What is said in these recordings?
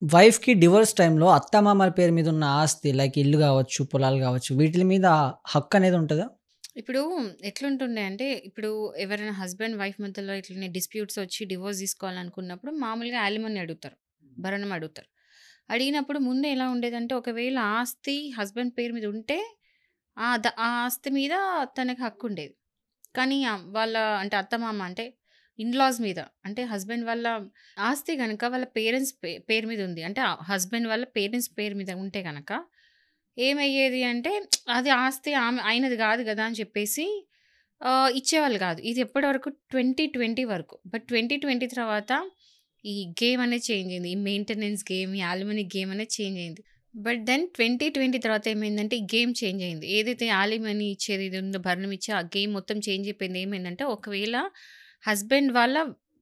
వైఫ్‌కి డివోర్స్ టైమ్‌లో అత్తామామల పేరు మీద ఉన్న ఆస్తి లైక్ ఇల్లు గావచ్చు, పొలాలు గావచ్చు వీటిలి మీద హక్కనేది ఉంటదా? ఇప్పుడు ఎట్లుంటుండే అంటే, ఇప్పుడు ఎవరైనా హస్బెండ్, వైఫ్ మధ్యలో ఇట్లనే డిస్ప్యూట్స్ వచ్చి డివోర్స్ తీసుకోవాలనుకున్నప్పుడు మామూలుగా యాలిమనీ అడుగుతారు. భరణం అడుగుతారు. అడిగినప్పుడు ముందు ఎలా ఉండేదంటే, ఒకవేళ ఆస్తి హస్బెండ్ పేరు మీద ఉంటే, ఆ ఆస్తి మీద తనకి హక్కుండేది. కానీ వాళ్ళ అంటే అత్తమామ అంటే ఇన్‌లాస్ మీద అంటే హస్బెండ్ వాళ్ళ ఆస్తి గనక వాళ్ళ పేరెంట్స్ పేరు మీద ఉంది. అంటే హస్బెండ్ వాళ్ళ పేరెంట్స్ పేరు మీద ఉంటే గనక ఏమయ్యేది అంటే అది ఆస్తి ఆయనది గాదు గదా! అని చెప్పేసి ఇచ్చేవాళ్ళు గాదు. ఇది ఎప్పటి వరకు 2020 వరకు. బట్ 2020 తర్వాత ఈ గేమ్ అనేది చేంజ్ అయింది. ఈ మెయింటెనెన్స్ గేమ్, ఈ యాలిమనీ గేమ్ అనేది చేంజ్ అయింది. బట్ దెన్ 2020 తర్వాత ఏమైందంటే, ఈ గేమ్ చేంజ్ అయింది. ఏదైతే యాలిమనీ ఇచ్చేది ఇది ఉందో, భరణం ఇచ్చే ఆ గేమ్ మొత్తం చేంజ్ అయిపోయింది. ఏమైందంటే, ఒకవేళ హస్బెండ్ వాళ్ళ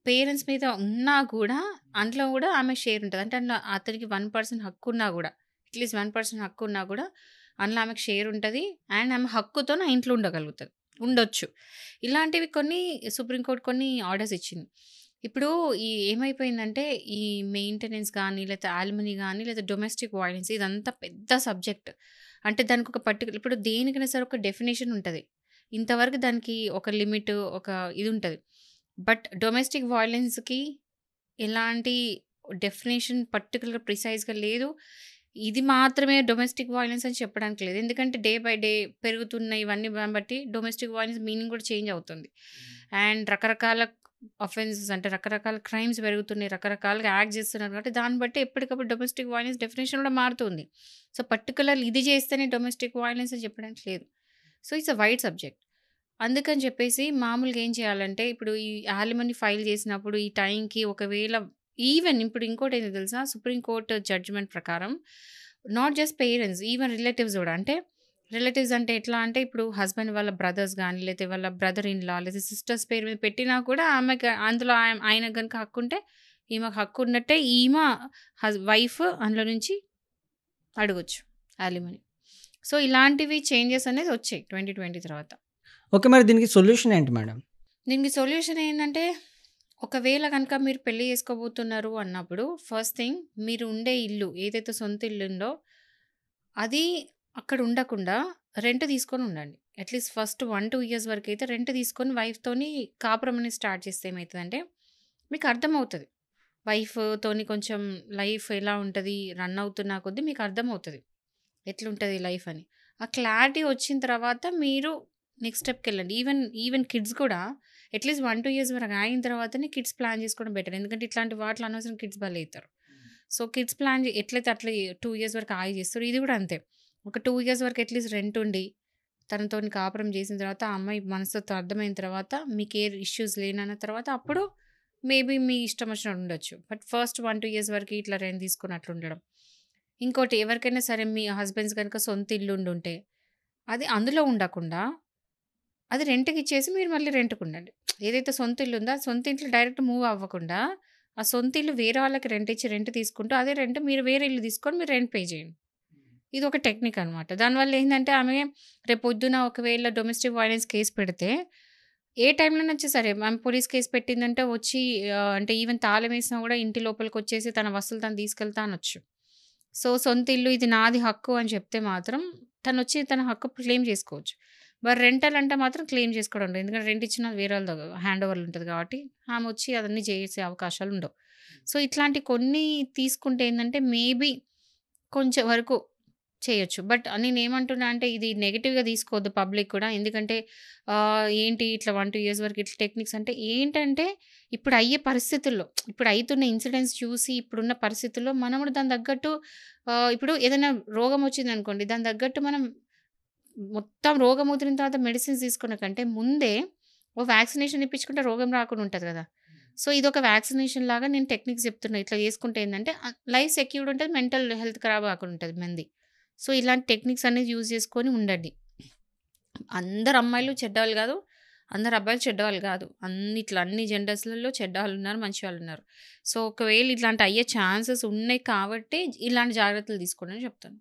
పేరెంట్స్ మీద ఉన్నా గూడా, అందులో గూడా ఆమె షేర్ ఉంటది. అంటే అందులో అతనికి 1% హక్కున్నా గూడా, అట్‌లీస్ట్ 1% హక్కున్నా గూడా, అందులో ఆమెకు షేర్ ఉంటది. అండ్ ఆమె హక్కుతోని ఆ ఇంట్లో ఉండగలుగుతది. ఉండొచ్చు. ఇలాంటివి కొన్ని సుప్రీం కోర్ట్ కొన్ని ఆర్డర్స్ ఇచ్చింది. ఇప్పుడు ఏమైపోయిందంటే, ఈ మెయింటెనెన్స్ గానీ, లేతే యాలిమనీ గానీ, లేదా డొమెస్టిక్ వయలెన్స్ ఇదంతా పెద్ద సబ్జెక్ట్. అంటే దానికొక ఇప్పుడు దేనికైనా సరే ఒక డెఫినిషన్ ఉంటది. ఇంతవరకు దానికి ఒక లిమిట్, ఒక ఇదుంటది. బట్ డొమెస్టిక్ వయలెన్స్‌కి ఎలాంటి డెఫినిషన్ పర్టిక్యులర్ ప్రిసైజ్‌గా లేదు. ఇది మాత్రమే డొమెస్టిక్ వయలెన్స్ అని చెప్పడానికి లేదు. ఎందుకంటే డే బై డే పెరుగుతున్న ఇవన్నీ బట్టి డొమెస్టిక్ వయలెన్స్ మీనింగ్ కూడా చేంజ్ అవుతుంది. అండ్ రకరకాల అఫెన్సెస్ అంటే రకరకాల క్రైమ్స్ పెరుగుతున్నాయి. రకరకాలుగా యాక్ట్ చేస్తున్నారు కాబట్టి దాన్ని బట్టి ఎప్పటికప్పుడు డొమెస్టిక్ వయలెన్స్ డెఫినిషన్ కూడా మారుతుంది. సో, పర్టిక్యులర్ ఇది చేస్తేనే డొమెస్టిక్ వయలెన్స్ అని చెప్పడానికి లేదు. So, it's a wide subject. అందుకని చెప్పేసి మామూలుగా ఏం చేయాలంటే, ఇప్పుడు ఈ యాలిమనీ ఫైల్ చేసినప్పుడు ఈ టైంకి ఒకవేళ ఈవెన్ ఇప్పుడు ఇంకోటేందో తెలుసా? సుప్రీం కోర్ట్ జడ్జ్‌మెంట్ ప్రకారం not just parents even relatives గూడా. అంటే రిలేటివ్స్ అంటే ఎట్లా అంటే, ఇప్పుడు హస్బెండ్ వాళ్ళ బ్రదర్స్ గాని, లేతే వాళ్ళ బ్రదర్ ఇన్ లా లేదా సిస్టర్స్ పేరు మీద పెట్టినా కూడా ఆమెకి అందులో ఆయనకు గనుక హక్కుంటే ఈమెకు హక్కున్నట్టే. ఈమె వైఫ్ అందులో నుంచి అడగొచ్చు యాలిమనీ. సో, ఇలాంటివి చేంజెస్ అనేది వచ్చాయి 2020 తర్వాత. ఓకే. మరి దీనికి సొల్యూషన్ ఏంటి మేడం? దీనికి సొల్యూషన్ ఏందంటే, ఒకవేళ గనక మీరు పెళ్లి చేసుకోబోతున్నారు అన్నప్పుడు, ఫస్ట్ థింగ్ మీరు ఉండే ఇల్లు ఏదైతే సొంత ఇల్లుందో, అది అక్కడ ఉండకుండా రెంట్ తీసుకొని ఉండండి. అట్‌లీస్ట్ ఫస్ట్ 1, 2 ఇయర్స్ వరకైతే రెంట్ తీసుకొని వైఫ్‌తోని కాపురం అనేది స్టార్ట్ చేస్తే ఏమైతదంటే, మీకు అర్థమవుతది. వైఫ్‌తోని కొంచెం లైఫ్ ఎలా ఉంటది, రన్ అవుతున్న కొద్దీ మీకు అర్థమవుతది. ఎట్లుంటది లైఫ్ అని. ఆ క్లారిటీ వచ్చిన తర్వాత మీరు నెక్స్ట్ స్టెప్‌కెళ్ళండి. ఈవెన్ ఈవెన్ కిడ్స్ కూడా అట్‌లీస్ట్ 1, 2 ఇయర్స్ వరకు ఆగిన తర్వాతనే కిడ్స్ ప్లాన్ చేసుకోవడం బెటర్. ఎందుకంటే ఇట్లాంటి వాటిలో అనవసరంగా కిడ్స్ బలైతారు. సో, కిడ్స్ ప్లాన్ ఎట్లయితే అట్లా 2 ఇయర్స్ వరకు ఆగి చేస్తారో ఇది కూడా అంతే. ఒక 2 ఇయర్స్ వరకు అట్‌లీస్ట్ రెంట్ ఉండి, తనతోని కాపురం చేసిన తర్వాత, ఆ అమ్మాయి మనస్తత్వం అర్థమైన తర్వాత, మీకు ఏ ఇష్యూస్ లేనన్న తర్వాత అప్పుడు మేబీ మీ ఇష్టం వచ్చినట్టు ఉండొచ్చు. బట్ ఫస్ట్ 1, 2 ఇయర్స్ వరకు ఇట్లా రెంట్ తీసుకొని అట్లుండడం. ఇంకోటి ఎవరికైనా సరే మీ హస్బెండ్స్ గనుక సొంత ఇల్లుండుంటే, అది అందులో ఉండకుండా, అది రెంట్‌కిచ్చేసి మీరు మళ్ళీ రెంట్‌కుండండి. ఏదైతే సొంత ఇల్లుందో, ఆ సొంత ఇంట్లో డైరెక్ట్ మూవ్ అవ్వకుండా, ఆ సొంత ఇల్లు వేరే వాళ్ళకి రెంట్ ఇచ్చి రెంట్ తీసుకుంటూ, అదే రెంట్ మీరు వేరే ఇల్లు తీసుకొని మీరు రెంట్ పే చేయండి. ఇదొక టెక్నిక్ అనమాట. దానివల్ల ఏందంటే, ఆమె రేపొద్దున ఒకవేళ డొమెస్టిక్ వయలెన్స్ కేస్ పెడితే, ఏ టైంలోనొచ్చి సరే ఆమె పోలీస్ కేస్ పెట్టిందంటే వచ్చి అంటే ఈవెన్ తాళమేసినా గూడా ఇంటి లోపలికొచ్చేసి తన వస్తువులు తను తీసుకెళ్తా అనొచ్చు. సో, సొంత ఇల్లు ఇది నాది హక్కు అని చెప్తే మాత్రం తనొచ్చి తన హక్కు క్లెయిమ్ చేసుకోవచ్చు. మరి రెంటల్ అంటే మాత్రం క్లెయిమ్ చేసుకోవడం ఉండదు. ఎందుకంటే రెంట్ ఇచ్చినది వేరే వాళ్ళది హ్యాండ్ ఓవర్‌లో ఉంటది కాబట్టి ఆమొచ్చి అదన్నీ చేసే అవకాశాలుండవు. సో, ఇట్లాంటి కొన్ని తీసుకుంటే ఏందంటే మేబీ కొంచెం వరకు చేయొచ్చు. బట్ నేనేమంటున్నా అంటే ఇది నెగెటివ్‌గా తీసుకోవద్దు పబ్లిక్ కూడా. ఎందుకంటే ఏంటి ఇట్లా 1, 2 ఇయర్స్ వరకు ఇట్లా టెక్నిక్స్ అంటే ఏంటంటే ఇప్పుడు అయ్యే పరిస్థితుల్లో, ఇప్పుడు అయితున్న ఇన్సిడెంట్స్ చూసి ఇప్పుడున్న పరిస్థితుల్లో మనం కూడా దానికి తగ్గట్టు ఇప్పుడు ఏదైనా రోగం వచ్చిందనుకోండి దానికి తగ్గట్టు మనం మొత్తం రోగం ముదిరిన తర్వాత మెడిసిన్స్ తీసుకునే కంటే ముందే ఓ వ్యాక్సినేషన్ ఇప్పించుకుంటే రోగం రాకుండా ఉంటది గదా! సో, ఇదొక వ్యాక్సినేషన్ లాగా నేను టెక్నిక్స్ చెప్తున్నా. ఇట్లా చేసుకుంటే ఏందంటే లైఫ్ సెక్యూర్డ్ ఉంటది. మెంటల్ హెల్త్ ఖరాబ్ కాకుండా ఉంటది మంది. సో, ఇలాంటి టెక్నిక్స్ అనేది యూజ్ చేసుకొని ఉండండి. అందరు అమ్మాయిలు చెడ్డవాళ్ళు గాదు. అందరు అబ్బాయిలు చెడ్డవాళ్ళు గాదు. అన్ని జెండర్స్‌లలో చెడ్డవాళ్ళున్నారు, మంచివాళ్ళున్నారు. సో, ఒకవేళ ఇట్లాంటి అయ్యే ఛాన్సెస్ ఉన్నాయి కాబట్టి ఇలాంటి జాగ్రత్తలు తీసుకోండి అని చెప్తాను.